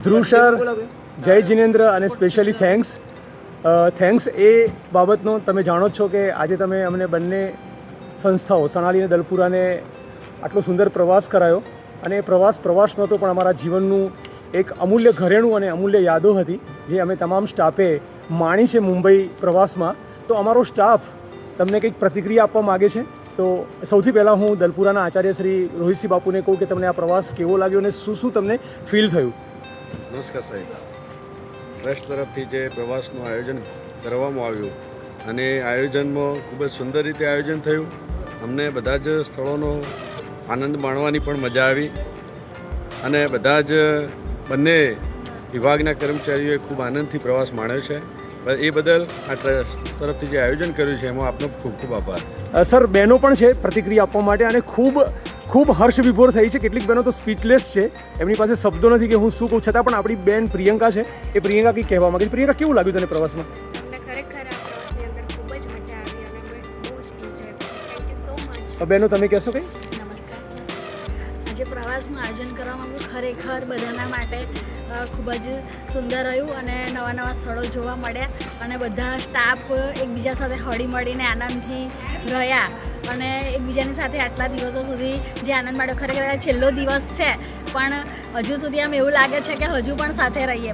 ધ્રુવ sir, જય જિનેન્દ્ર અને specially thanks એ બાબતનો તમે જાણો જ છો કે આજે તમે અમને બંને સંસ્થાઓ સણાલી અને દલપુરાને આટલો સુંદર પ્રવાસ કરાયો અને એ પ્રવાસ નહોતો પણ અમારા જીવનનું એક અમૂલ્ય ઘરેણું અને અમૂલ્ય યાદો હતી જે અમે તમામ સ્ટાફે માણી છે મુંબઈ પ્રવાસમાં. તો અમારો સ્ટાફ તમને કંઈક પ્રતિક્રિયા આપવા માગે છે. તો સૌથી પહેલાં હું દલપુરાના આચાર્ય શ્રી રોહિતસિંહ બાપુને કહું કે તમને આ પ્રવાસ કેવો લાગ્યો અને શું તમને ફીલ થયું? નમસ્કાર સાહેબ, ટ્રસ્ટ તરફથી જે પ્રવાસનું આયોજન કરવામાં આવ્યું અને આયોજનમાં ખૂબ જ સુંદર રીતે આયોજન થયું. અમને બધા જ સ્થળોનો આનંદ માણવાની પણ મજા આવી અને બધા જ બંને વિભાગના કર્મચારીઓએ ખૂબ આનંદથી પ્રવાસ માણ્યો છે. એ બદલ આ ટ્રસ્ટ તરફથી જે આયોજન કર્યું છે એમાં આપનો ખૂબ ખૂબ આભાર. સર, બહેનો પણ છે પ્રતિક્રિયા આપવા માટે અને ખૂબ હર્ષ વિભોર થઈ છે. કેટલીક બહેનો તો સ્પીચલેસ છે, એમની પાસે શબ્દો નથી કે હું શું કહું. છતાં પણ આપણી બેન પ્રિયંકા છે, એ પ્રિયંકા કંઈક કહેવા માંગે છે. પ્રિયંકા, કેવું લાગ્યું તને પ્રવાસમાં? બહેનો, તમે કહેશો કંઈ? નમસ્કાર સર, આજે પ્રવાસનું આયોજન કરવામાં ખરેખર બધાના માટે ખૂબ જ સુંદર રહ્યું અને નવા સ્થળો જોવા મળ્યા અને બધા સ્ટાફ એકબીજા સાથે હળી મળીને આનંદથી રહ્યા અને એકબીજાની સાથે આટલા દિવસો સુધી જે આનંદ મળ્યો, ખરેખર છેલ્લો દિવસ છે પણ હજુ સુધી આમ એવું લાગે છે કે હજુ પણ સાથે રહીએ.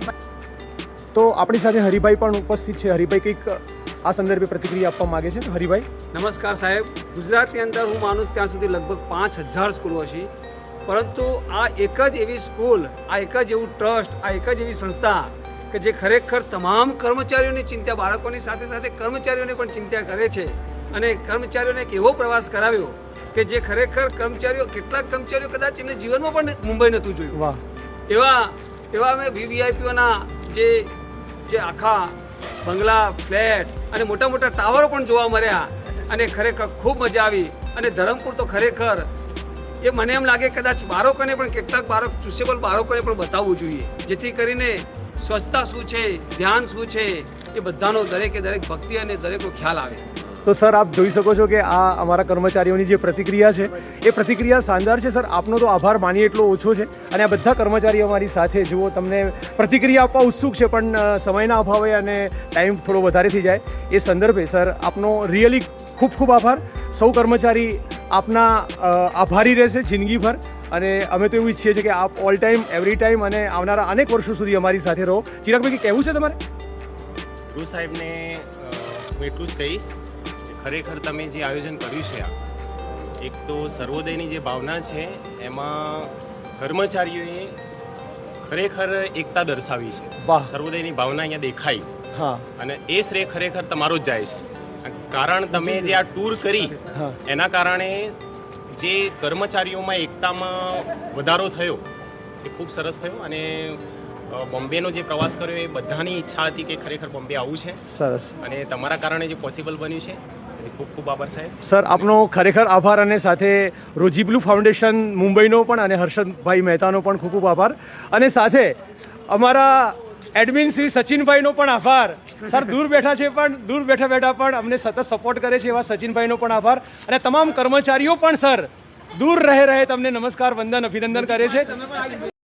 તો આપણી સાથે હરિભાઈ પણ ઉપસ્થિત છે. હરિભાઈ કંઈક આ સંદર્ભે પ્રતિક્રિયા આપવા માગે છે. હરિભાઈ, નમસ્કાર સાહેબ. ગુજરાતની અંદર હું માનું ત્યાં સુધી લગભગ 5000 સ્કૂલો છે, પરંતુ આ એક જ એવી સ્કૂલ, આ એક જ એવું ટ્રસ્ટ, આ એક જ એવી સંસ્થા કે જે ખરેખર તમામ કર્મચારીઓની ચિંતા, બાળકોની સાથે સાથે કર્મચારીઓને પણ ચિંતા કરે છે અને કર્મચારીઓને એક એવો પ્રવાસ કરાવ્યો કે જે ખરેખર કેટલાક કર્મચારીઓ કદાચ એમને જીવનમાં પણ મુંબઈ નહોતું જોયું. વાહ! એવા અમે વીવીઆઈપીઓના જે આખા બંગલા, ફ્લેટ અને મોટા મોટા ટાવરો પણ જોવા મળ્યા અને ખરેખર ખૂબ મજા આવી. અને ધરમપુર તો ખરેખર એ મને એમ લાગે કદાચ બાળકોને પણ કેટલાક ચૂસેબલ બાળકોને પણ બતાવવું જોઈએ, જેથી કરીને સ્વચ્છતા શું છે, ધ્યાન શું છે, એ બધાનો દરેક ભક્તિ અને દરેકનો ખ્યાલ આવે. તો સર, આપ જોઈ શકો છો કે આ અમારા કર્મચારીઓની જે પ્રતિક્રિયા છે એ પ્રતિક્રિયા શાનદાર છે. સર, આપનો તો આભાર માનીએ એટલો ઓછો છે અને આ બધા કર્મચારીઓ અમારી સાથે જુઓ તમને પ્રતિક્રિયા આપવા ઉત્સુક છે પણ સમયના અભાવે અને ટાઈમ થોડો વધારે થઈ જાય એ સંદર્ભે સર આપનો રિયલી ખૂબ આભાર. સૌ કર્મચારી આપના આભારી રહેશે જિંદગીભર અને અમે તો એવું ઈચ્છીએ છીએ કે આપ ઓલ ટાઈમ, એવરી ટાઈમ અને આવનારા અનેક વર્ષો સુધી અમારી સાથે રહો. ચિરાગભાઈ, કહેવું છે તમારે? ધ્રુવ સાહેબને હું એટલું જ કહીશ, ખરેખર તમે જે આયોજન કર્યું છે, એક તો સર્વોદયની જે ભાવના છે એમાં કર્મચારીઓએ ખરેખર એકતા દર્શાવી છે. વાહ! સર્વોદયની ભાવના અહીંયા દેખાઈ. હા, અને એ શ્રેય ખરેખર તમારો જ જાય છે. કારણ તમે જે આ ટૂર કરી એના કારણે જે કર્મચારીઓમાં એકતામાં વધારો થયો એ ખૂબ સરસ થયો અને બોમ્બેનો જે પ્રવાસ કર્યો એ બધાની ઈચ્છા હતી કે ખરેખર બોમ્બે આવવું છે. સરસ. અને તમારા કારણે જે પોસિબલ બન્યું છે ખૂબ આભાર સાહેબ. સર, આપનો ખરેખર આભાર અને સાથે રોજી બ્લુ ફાઉન્ડેશન મુંબઈનો પણ અને હર્ષદભાઈ મહેતાનો પણ ખૂબ આભાર અને સાથે અમારા એડમિન શ્રી સચિનભાઈનો પણ આભાર. સર દૂર બેઠા છે પણ દૂર બેઠા પણ અમને સતત સપોર્ટ કરે છે એવા સચિનભાઈનો પણ આભાર અને તમામ કર્મચારીઓ પણ સર દૂર રહે તમને નમસ્કાર, વંદન, અભિનંદન કરે છે.